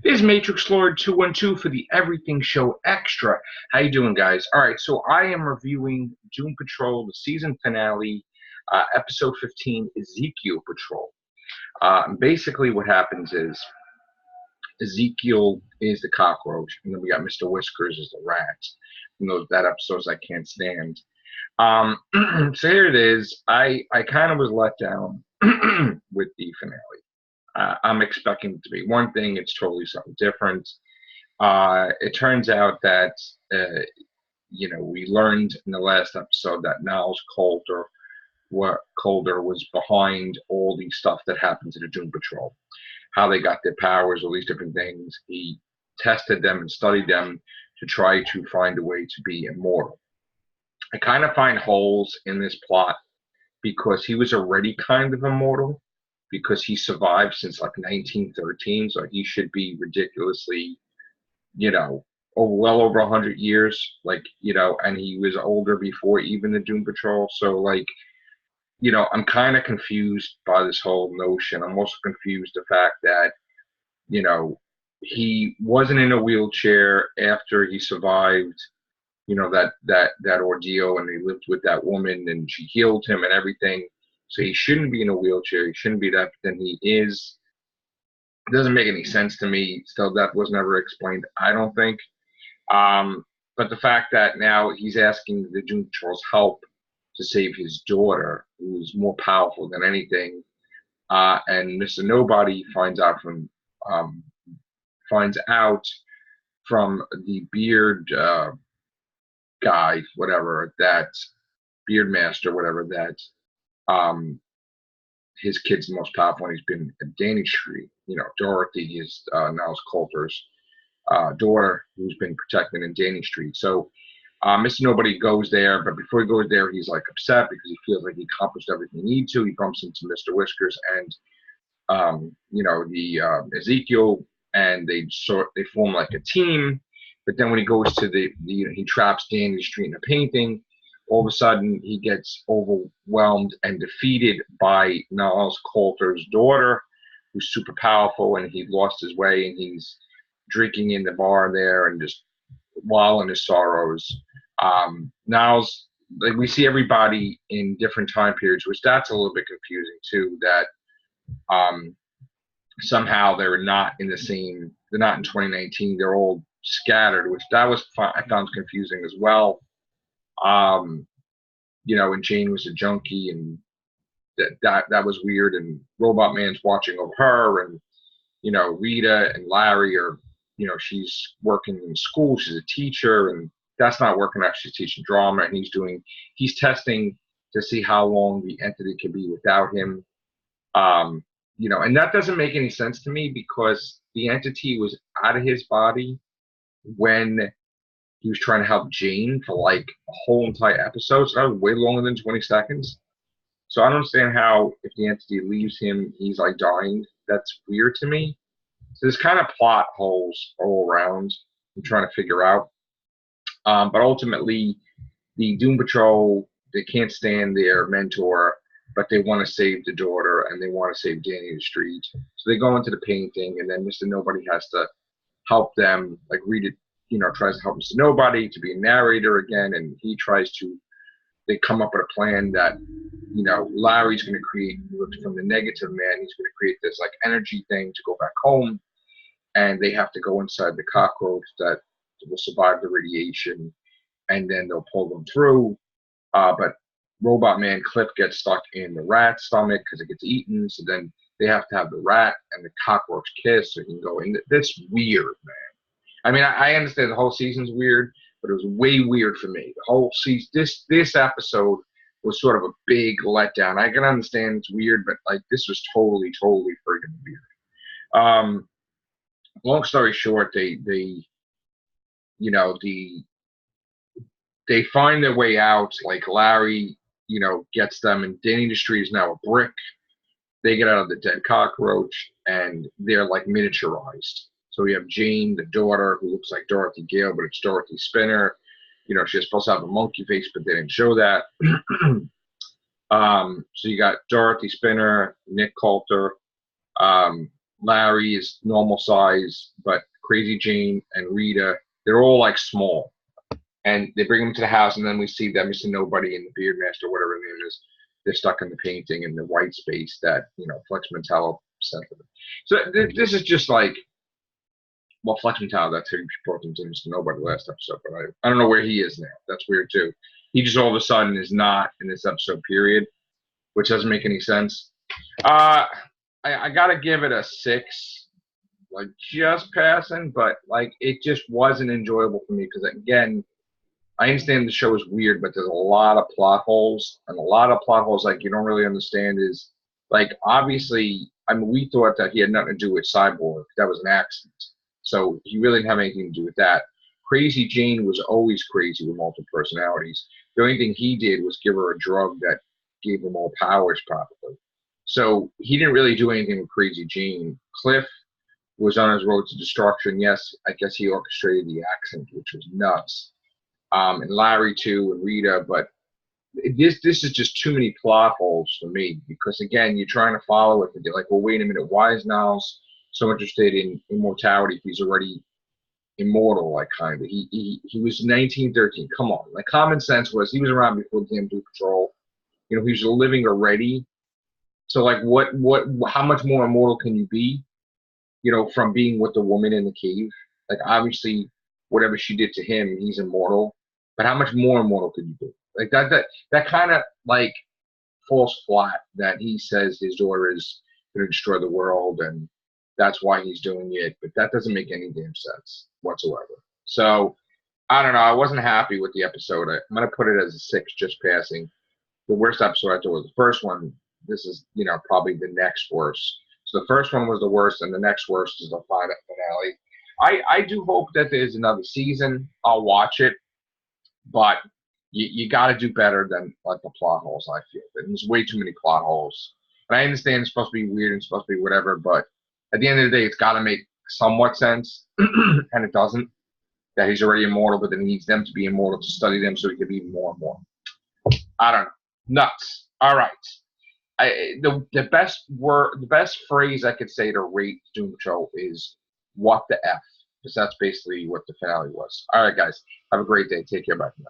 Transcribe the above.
This is Matrix Lord 212 for the Everything Show Extra. How you doing, guys? All right, so I am reviewing Doom Patrol, the season finale, episode 15, Ezekiel Patrol. Basically, what happens is Ezekiel is the cockroach, and then we got Mr. Whiskers as the rat. You know, that episodes I can't stand. So here it is. I kind of was let down with the finale. I'm expecting it to be one thing. It's totally something different. It turns out that, we learned in the last episode that Niles Coulter was behind all the stuff that happened to the Doom Patrol, how they got their powers, all these different things. He tested them and studied them to try to find a way to be immortal. I kind of find holes in this plot because he was already kind of immortal, because he survived since like 1913, so he should be ridiculously, well over 100 years, and he was older before even the Doom Patrol. So, I'm kind of confused by this whole notion. I'm also confused the fact that, he wasn't in a wheelchair after he survived, that ordeal, and he lived with that woman, and she healed him and everything. So he shouldn't be in a wheelchair. He shouldn't be that, but then he is. It doesn't make any sense to me. Still, that was never explained, I don't think. But the fact that now he's asking the Doom Patrol's help to save his daughter, who's more powerful than anything, and Mr. Nobody finds out from the beard guy, whatever, that beard master, whatever, that his kid's the most powerful, and he's been at Danny Street. Dorothy is Niles Coulter's daughter, who's been protected in Danny Street. So Mr. Nobody goes there, but before he goes there, he's like upset because he feels like he accomplished everything he needs to. He bumps into Mr. Whiskers and the Ezekiel, and they form like a team. But then when he goes to he traps Danny Street in a painting. All of a sudden, he gets overwhelmed and defeated by Niles Coulter's daughter, who's super powerful, and he lost his way, and he's drinking in the bar there and just wallowing his sorrows. Niles, we see everybody in different time periods, which that's a little bit confusing too, that somehow they're not in 2019, they're all scattered, which I found confusing as well. And Jane was a junkie, and that was weird, and Robot Man's watching over her, and Rita and Larry are, she's working in school, she's a teacher, and that's not working out. She's teaching drama, and he's testing to see how long the entity can be without him. And that doesn't make any sense to me, because the entity was out of his body when he was trying to help Jane for like a whole entire episode. So that was way longer than 20 seconds. So I don't understand how, if the entity leaves him, he's like dying. That's weird to me. So there's kind of plot holes all around I'm trying to figure out. But ultimately, the Doom Patrol, they can't stand their mentor, but they want to save the daughter, and they want to save Danny the Street. So they go into the painting, and then Mr. Nobody has to help them, like read it, tries to help Mr. Nobody to be a narrator again, and they come up with a plan that, Larry's going to create, from the negative man, he's going to create this like energy thing to go back home, and they have to go inside the cockroach that will survive the radiation, and then they'll pull them through. But Robot Man Cliff gets stuck in the rat's stomach because it gets eaten, so then they have to have the rat and the cockroach kiss so he can go in. That's weird, man. I mean, I understand the whole season's weird, but it was way weird for me. The whole season, this episode was sort of a big letdown. I can understand it's weird, but like this was totally friggin' weird. Long story short, they find their way out. Like Larry, gets them, and Danny the Street is now a brick. They get out of the dead cockroach, and they're like miniaturized. So we have Jane, the daughter, who looks like Dorothy Gale, but it's Dorothy Spinner. She's supposed to have a monkey face, but they didn't show that. So you got Dorothy Spinner, Nick Coulter, Larry is normal size, but Crazy Jane and Rita, they're all like small. And they bring them to the house, and then we see them. We see nobody in the Beard Master, whatever the name is. They're stuck in the painting in the white space that Flex Mentallo sent them. So this is just like, well, Flex Mentallo. That's who brought them to Mr. Nobody last episode, but I don't know where he is now. That's weird too. He just all of a sudden is not in this episode period, which doesn't make any sense. I gotta give it a 6, like just passing, but like it just wasn't enjoyable for me because again. I understand the show is weird, but there's a lot of plot holes, and a lot of plot holes like you don't really understand is like obviously. I mean, we thought that he had nothing to do with Cyborg. That was an accident, so he really didn't have anything to do with that. Crazy Jane was always crazy with multiple personalities. The only thing he did was give her a drug that gave him all powers, probably. So he didn't really do anything with Crazy Jane. Cliff was on his road to destruction. Yes, I guess he orchestrated the accident, which was nuts. And Larry too, and Rita, but this is just too many plot holes for me because again, you're trying to follow it, and you're like, well, wait a minute, why is Niles so interested in immortality if he's already immortal? Like, kind of, he was 1913. Come on, like common sense was he was around before the damn Doom Patrol. He was living already. So like, how much more immortal can you be? From being with the woman in the cave. Like, obviously, whatever she did to him, he's immortal. But how much more immortal could you be? Like that kind of like falls flat that he says his daughter is going to destroy the world and that's why he's doing it. But that doesn't make any damn sense whatsoever. So I don't know. I wasn't happy with the episode. I'm going to put it as a 6, just passing. The worst episode I thought was the first one. This is, probably the next worst. So the first one was the worst, and the next worst is the finale. I do hope that there's another season. I'll watch it. But you got to do better than like the plot holes, I feel. There's way too many plot holes. And I understand it's supposed to be weird and it's supposed to be whatever, but at the end of the day, it's got to make somewhat sense, and it doesn't. That he's already immortal, but then he needs them to be immortal to study them so he can be more and more. I don't know. Nuts. All right. The best phrase I could say to rate Doom Patrol is "What the F," because that's basically what the finale was. All right, guys. Have a great day. Take care. Bye for now.